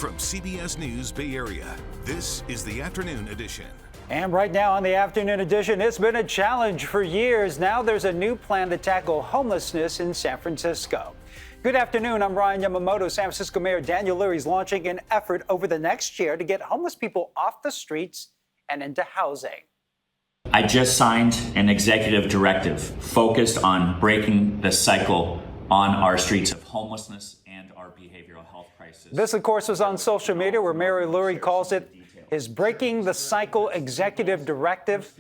From CBS News Bay Area, this is the Afternoon Edition. And right now on the Afternoon Edition, it's been a challenge for years. Now there's a new plan to tackle homelessness in San Francisco. Good afternoon, I'm Ryan Yamamoto. San Francisco Mayor Daniel Leary is launching an effort over the next year to get homeless people off the streets and into housing. I just signed an executive directive focused on breaking the cycle on our streets of homelessness and our behavioral health crisis. This, of course, was on social media where Mayor Leary calls it his Breaking the Cycle executive directive.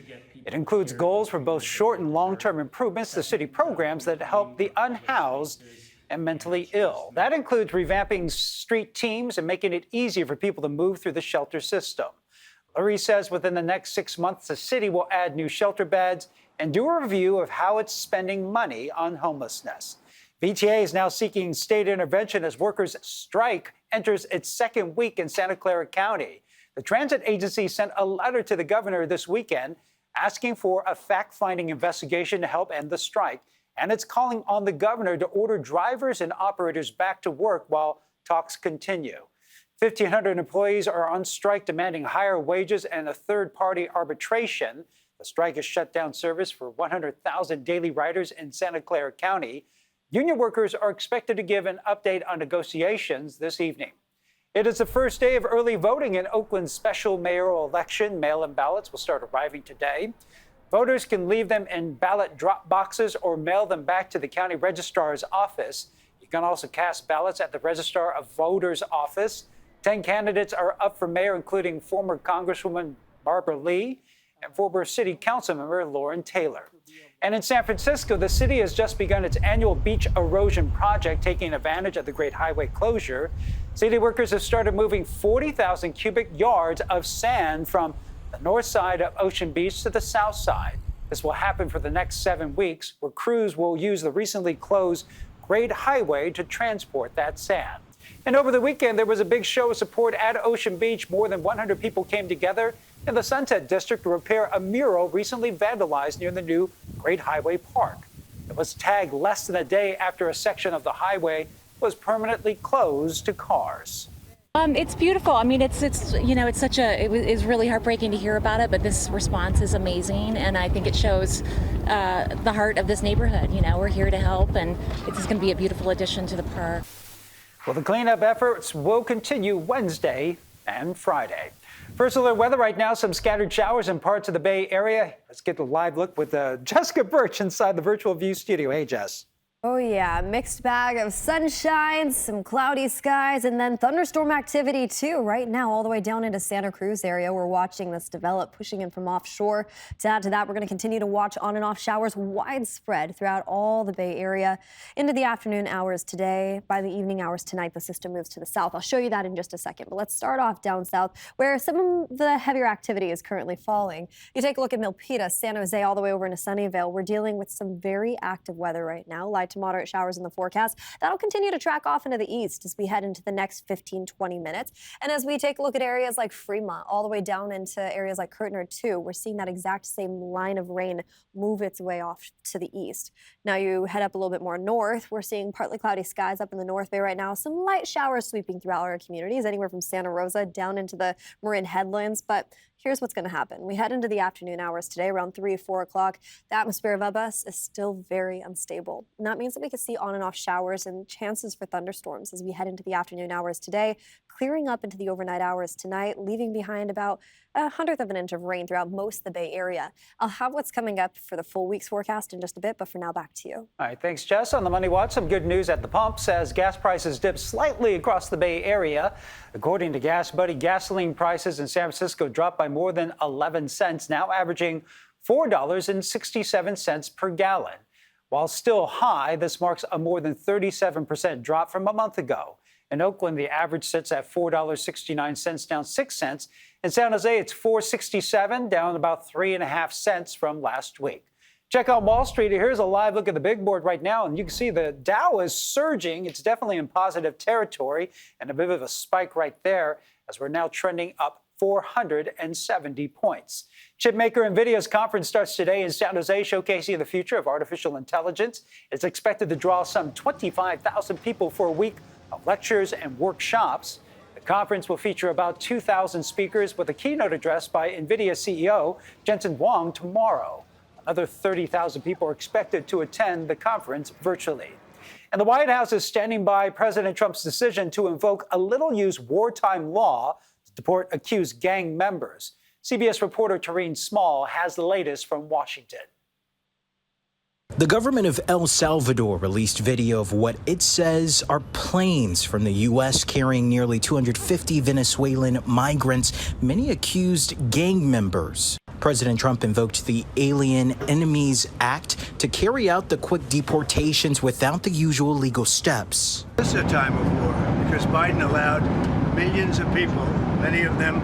It includes goals for both short and long-term improvements to city programs that help the unhoused and mentally ill. That includes revamping street teams and making it easier for people to move through the shelter system. Leary says within the next 6 months, the city will add new shelter beds and do a review of how it's spending money on homelessness. VTA is now seeking state intervention as workers' strike enters its second week in Santa Clara County. The transit agency sent a letter to the governor this weekend asking for a fact-finding investigation to help end the strike. And it's calling on the governor to order drivers and operators back to work while talks continue. 1,500 employees are on strike demanding higher wages and a third-party arbitration. The strike has shut down service for 100,000 daily riders in Santa Clara County. Union workers are expected to give an update on negotiations this evening. It is the first day of early voting in Oakland's special mayoral election. Mail-in ballots will start arriving today. Voters can leave them in ballot drop boxes or mail them back to the county registrar's office. You can also cast ballots at the registrar of voters' office. 10 candidates are up for mayor, including former Congresswoman Barbara Lee and former city council member Lauren Taylor. And in San Francisco, the city has just begun its annual beach erosion project, taking advantage of the Great Highway closure. City workers have started moving 40,000 cubic yards of sand from the north side of Ocean Beach to the south side. This will happen for the next 7 weeks, where crews will use the recently closed Great Highway to transport that sand. And over the weekend, there was a big show of support at Ocean Beach. More than 100 people came together in the Sunset District to repair a mural recently vandalized near the new Great Highway Park. It was tagged less than a day after a section of the highway was permanently closed to cars. It's beautiful. I mean, it's really heartbreaking to hear about it, but this response is amazing, and I think it shows the heart of this neighborhood. You know, we're here to help, and it's going to be a beautiful addition to the park. Well, the cleanup efforts will continue Wednesday and Friday. First alert weather right now, some scattered showers in parts of the Bay Area. Let's get a live look with Jessica Birch inside the Virtual View studio. Hey, Jess. Oh, yeah. Mixed bag of sunshine, some cloudy skies, and then thunderstorm activity, too. Right now, all the way down into Santa Cruz area, we're watching this develop, pushing in from offshore. To add to that, we're going to continue to watch on and off showers widespread throughout all the Bay Area. Into the afternoon hours today. By the evening hours tonight, the system moves to the south. I'll show you that in just a second. But let's start off down south, where some of the heavier activity is currently falling. You take a look at Milpitas, San Jose, all the way over into Sunnyvale. We're dealing with some very active weather right now. Light to moderate showers in the forecast. That'll continue to track off into the east as we head into the next 15-20 minutes. And as we take a look at areas like Fremont, all the way down into areas like Kirtner too, we're seeing that exact same line of rain move its way off to the east. Now you head up a little bit more north, we're seeing partly cloudy skies up in the North Bay right now. Some light showers sweeping throughout our communities, anywhere from Santa Rosa down into the Marin Headlands. But here's what's going to happen. We head into the afternoon hours today around 3 or 4 o'clock. The atmosphere above us is still very unstable. And that means that we could see on and off showers and chances for thunderstorms as we head into the afternoon hours today, clearing up into the overnight hours tonight, leaving behind about 1/100 of an inch of rain throughout most of the Bay Area. I'll have what's coming up for the full week's forecast in just a bit, but for now, back to you. All right, thanks, Jess. On the Money Watch, some good news at the pumps as gas prices dip slightly across the Bay Area. According to Gas Buddy, gasoline prices in San Francisco dropped by more than 11 cents, now averaging $4.67 per gallon. While still high, this marks a more than 37% drop from a month ago. In Oakland, the average sits at $4.69, down 6 cents. In San Jose, it's $4.67, down about 3.5 cents from last week. Check out Wall Street. Here's a live look at the big board right now, and you can see the Dow is surging. It's definitely in positive territory, and a bit of a spike right there as we're now trending up 470 points. Chipmaker NVIDIA's conference starts today in San Jose, showcasing the future of artificial intelligence. It's expected to draw some 25,000 people for a week of lectures and workshops. The The conference will feature about 2,000 speakers with a keynote address by NVIDIA CEO Jensen Huang tomorrow. Another 30,000 people are expected to attend the conference virtually. And the White House is standing by President Trump's decision to invoke a little-used wartime law to deport accused gang members. CBS reporter Tareen Small has the latest from Washington. The government of El Salvador released video of what it says are planes from the U.S. carrying nearly 250 Venezuelan migrants, many accused gang members. President Trump invoked the Alien Enemies Act to carry out the quick deportations without the usual legal steps. This is a time of war because Biden allowed millions of people, many of them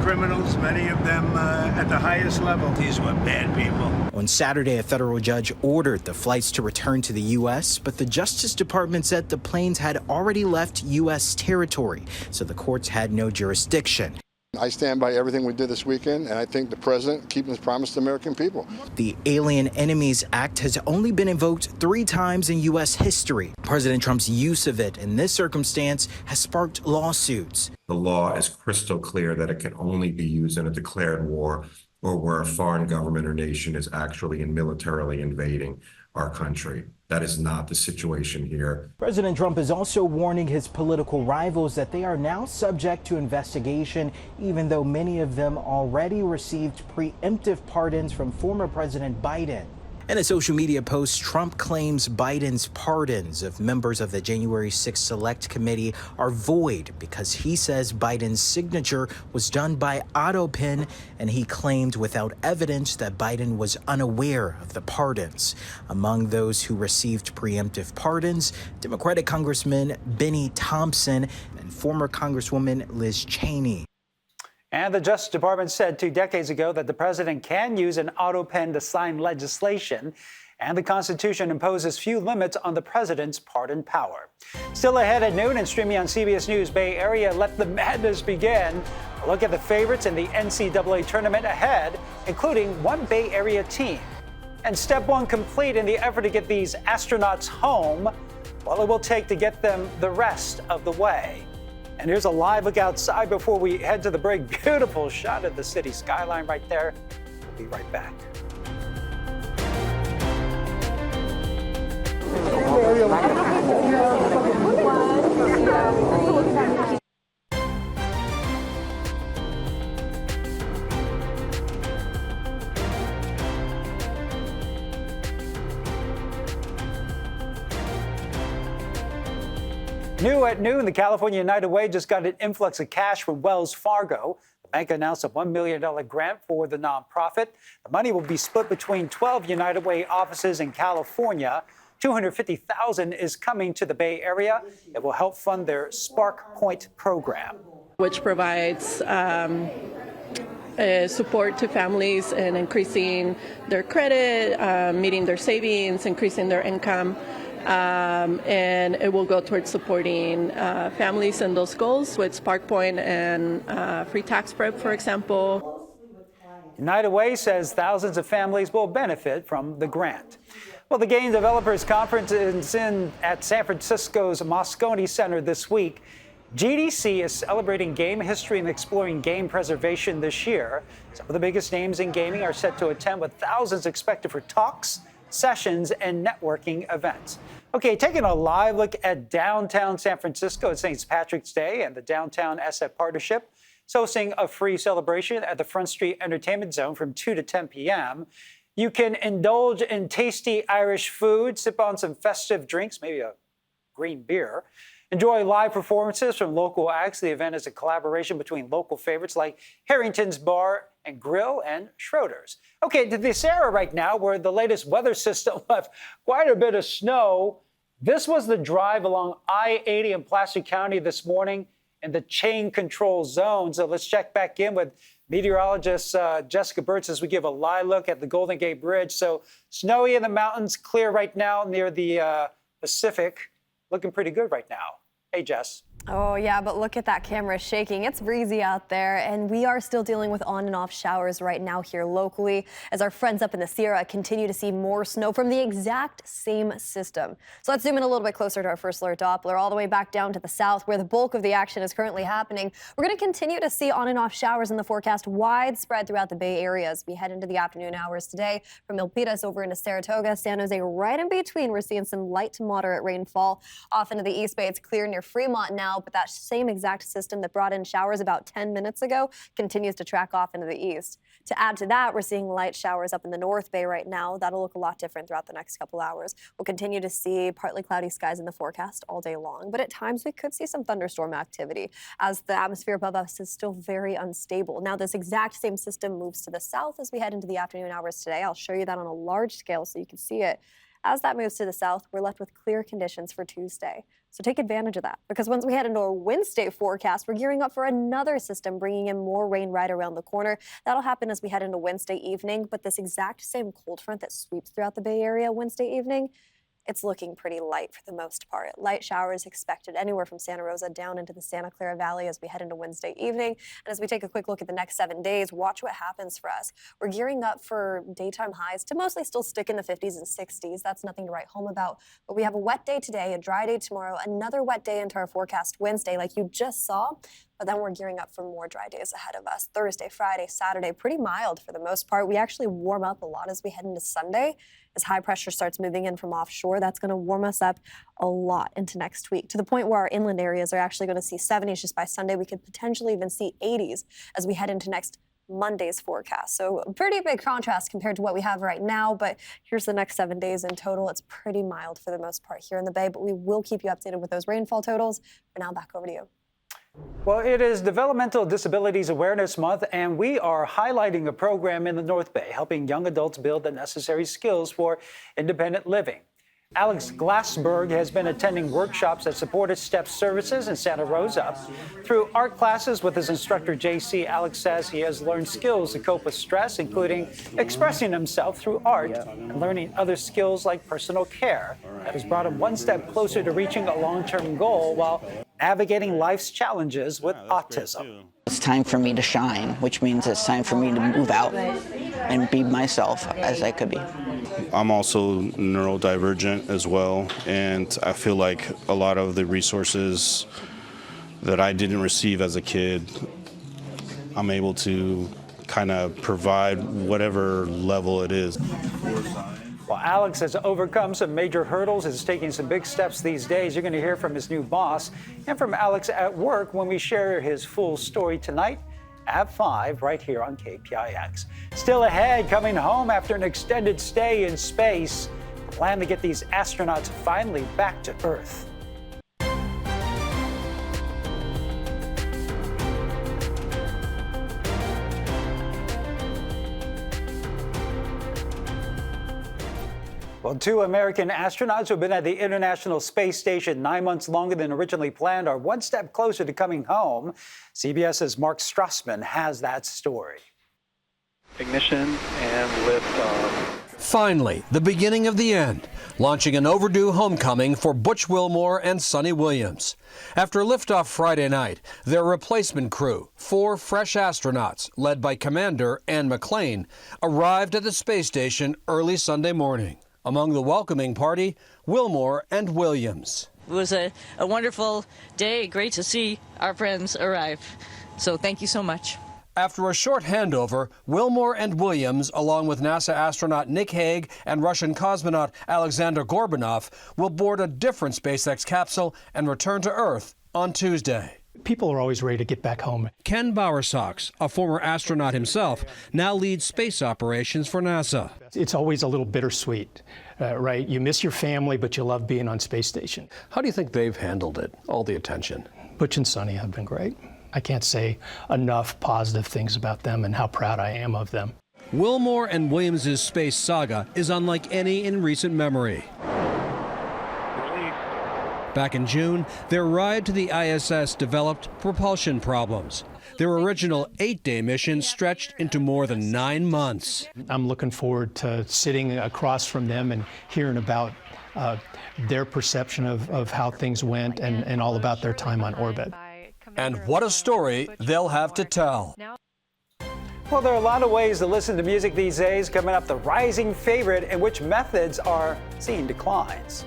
criminals, many of them at the highest level. These were bad people. On Saturday, a federal judge ordered the flights to return to the U.S., but the Justice Department said the planes had already left U.S. territory, so the courts had no jurisdiction. I stand by everything we did this weekend, and I think the president keeping his promise to the American people. The Alien Enemies Act has only been invoked 3 times in U.S. history. President Trump's use of it in this circumstance has sparked lawsuits. The law is crystal clear that it can only be used in a declared war or where a foreign government or nation is actually and militarily invading our country. That is not the situation here. President Trump is also warning his political rivals that they are now subject to investigation, even though many of them already received preemptive pardons from former President Biden. In a social media post, Trump claims Biden's pardons of members of the January 6th Select Committee are void because he says Biden's signature was done by AutoPen, and he claimed without evidence that Biden was unaware of the pardons. Among those who received preemptive pardons, Democratic Congressman Benny Thompson and former Congresswoman Liz Cheney. And the Justice Department said 2 decades ago that the president can use an auto pen to sign legislation, and the Constitution imposes few limits on the president's pardon power. Still ahead at noon and streaming on CBS News Bay Area, let the madness begin. A look at the favorites in the NCAA tournament ahead, including one Bay Area team. And step 1 complete in the effort to get these astronauts home, while it will take to get them the rest of the way. And here's a live look outside before we head to the break. Beautiful shot of the city skyline right there. We'll be right back. New at noon, the California United Way just got an influx of cash from Wells Fargo. The bank announced a $1 million grant for the nonprofit. The money will be split between 12 United Way offices in California. $250,000 is coming to the Bay Area. It will help fund their Spark Point program, which provides support to families in increasing their credit, meeting their savings, increasing their income. And it will go towards supporting families and those goals with Spark Point and free tax prep, for example. United Way says thousands of families will benefit from the grant. Well, the Game Developers Conference is at San Francisco's Moscone Center this week. GDC is celebrating game history and exploring game preservation this year. Some of the biggest names in gaming are set to attend, with thousands expected for talks, sessions, and networking events. Okay, taking a live look at downtown San Francisco. It's St. Patrick's Day, and the Downtown Asset Partnership is hosting a free celebration at the Front Street Entertainment Zone from 2 to 10 p.m. You can indulge in tasty Irish food, sip on some festive drinks, maybe a green beer, enjoy live performances from local acts. The event is a collaboration between local favorites like Harrington's Bar and Grill and Schroeder's. Okay, to this area right now where the latest weather system left quite a bit of snow. This was the drive along I-80 in Placer County this morning in the chain control zone. So let's check back in with meteorologist Jessica Burtz as we give a live look at the Golden Gate Bridge. So snowy in the mountains, clear right now near the Pacific. Looking pretty good right now. Hey, Jess. Oh, yeah, but look at that camera shaking. It's breezy out there, and we are still dealing with on and off showers right now here locally as our friends up in the Sierra continue to see more snow from the exact same system. So let's zoom in a little bit closer to our first alert Doppler, all the way back down to the south where the bulk of the action is currently happening. We're going to continue to see on and off showers in the forecast widespread throughout the Bay Area as we head into the afternoon hours today. From Milpitas over into Saratoga, San Jose, right in between, we're seeing some light to moderate rainfall. Off into the East Bay, it's clear near Fremont now, but that same exact system that brought in showers about 10 minutes ago continues to track off into the east. To add to that, we're seeing light showers up in the North Bay right now. That'll look a lot different throughout the next couple hours. We'll continue to see partly cloudy skies in the forecast all day long, but at times we could see some thunderstorm activity as the atmosphere above us is still very unstable. Now, this exact same system moves to the south as we head into the afternoon hours today. I'll show you that on a large scale so you can see it. As that moves to the south, we're left with clear conditions for Tuesday. So take advantage of that, because once we head into our Wednesday forecast, we're gearing up for another system bringing in more rain right around the corner. That'll happen as we head into Wednesday evening, but this exact same cold front that sweeps throughout the Bay Area Wednesday evening, it's looking pretty light for the most part. Light showers expected anywhere from Santa Rosa down into the Santa Clara Valley as we head into Wednesday evening. And as we take a quick look at the next 7 days, watch what happens for us. We're gearing up for daytime highs to mostly still stick in the 50s and 60s. That's nothing to write home about. But we have a wet day today, a dry day tomorrow, another wet day into our forecast Wednesday like you just saw. But then we're gearing up for more dry days ahead of us. Thursday, Friday, Saturday, pretty mild for the most part. We actually warm up a lot as we head into Sunday. As high pressure starts moving in from offshore, that's going to warm us up a lot into next week, to the point where our inland areas are actually going to see 70s just by Sunday. We could potentially even see 80s as we head into next Monday's forecast. So a pretty big contrast compared to what we have right now, but here's the next 7 days in total. It's pretty mild for the most part here in the Bay, but we will keep you updated with those rainfall totals. For now, back over to you. Well, it is Developmental Disabilities Awareness Month, and we are highlighting a program in the North Bay, helping young adults build the necessary skills for independent living. Alex Glassberg has been attending workshops at Supported Steps Services in Santa Rosa. Through art classes with his instructor, JC, Alex says he has learned skills to cope with stress, including expressing himself through art and learning other skills like personal care. That has brought him one step closer to reaching a long-term goal while navigating life's challenges with autism. It's time for me to shine, which means it's time for me to move out and be myself as I could be. I'm also neurodivergent as well, and I feel like a lot of the resources that I didn't receive as a kid, I'm able to kind of provide whatever level it is. While Alex has overcome some major hurdles, is taking some big steps these days. You're going to hear from his new boss and from Alex at work when we share his full story tonight at 5 right here on KPIX. Still ahead, coming home after an extended stay in space, plan to get these astronauts finally back to Earth. Well, 2 American astronauts who have been at the International Space Station 9 months longer than originally planned are one step closer to coming home. CBS's Mark Strassman has that story. Ignition and liftoff. Finally, the beginning of the end, launching an overdue homecoming for Butch Wilmore and Sonny Williams. After liftoff Friday night, their replacement crew, 4 fresh astronauts, led by Commander Ann McClain, arrived at the space station early Sunday morning. Among the welcoming party, Wilmore and Williams. It was a wonderful day. Great to see our friends arrive. So thank you so much. After a short handover, Wilmore and Williams, along with NASA astronaut Nick Hague and Russian cosmonaut Alexander Gorbanov, will board a different SpaceX capsule and return to Earth on Tuesday. People are always ready to get back home. Ken Bowersox, a former astronaut himself, now leads space operations for NASA. It's always a little bittersweet, right? You miss your family, but you love being on space station. How do you think they've handled it, all the attention? Butch and Sonny have been great. I can't say enough positive things about them and how proud I am of them. Wilmore and Williams' space saga is unlike any in recent memory. Back in June, their ride to the ISS developed propulsion problems. Their original 8-day mission stretched into more than 9 months. I'm looking forward to sitting across from them and hearing about their perception of how things went and all about their time on orbit. And what a story they'll have to tell. Well, there are a lot of ways to listen to music these days. Coming up, the rising favorite and which methods are seeing declines.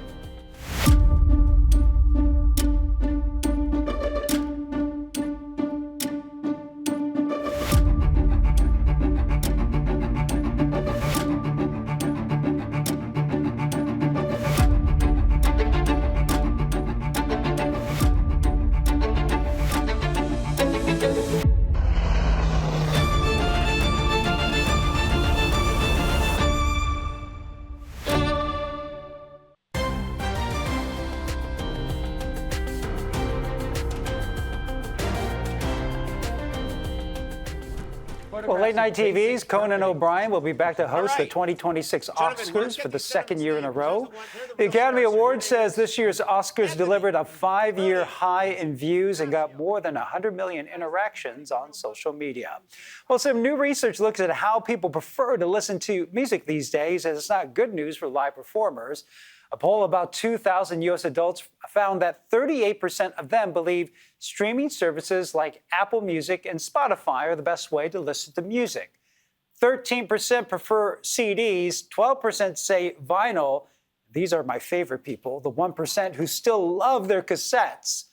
Well, late night TV's Conan O'Brien will be back to host the 2026 Oscars for the second year in a row. The Academy Award says this year's Oscars delivered a 5-year high in views and got more than 100 million interactions on social media. Well, some new research looks at how people prefer to listen to music these days, and it's not good news for live performers. A poll of about 2,000 U.S. adults found that 38% of them believe streaming services like Apple Music and Spotify are the best way to listen to music. 13% prefer CDs, 12% say vinyl. These are my favorite people, the 1% who still love their cassettes.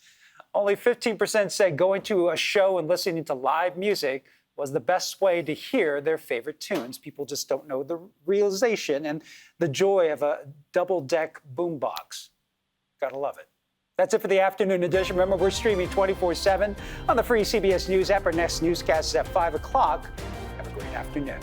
Only 15% said going to a show and listening to live music was the best way to hear their favorite tunes. People just don't know the realization and the joy of a double-deck boombox. Gotta love it. That's it for the afternoon edition. Remember, we're streaming 24/7 on the free CBS News app. Our next newscast is at 5 o'clock. Have a great afternoon.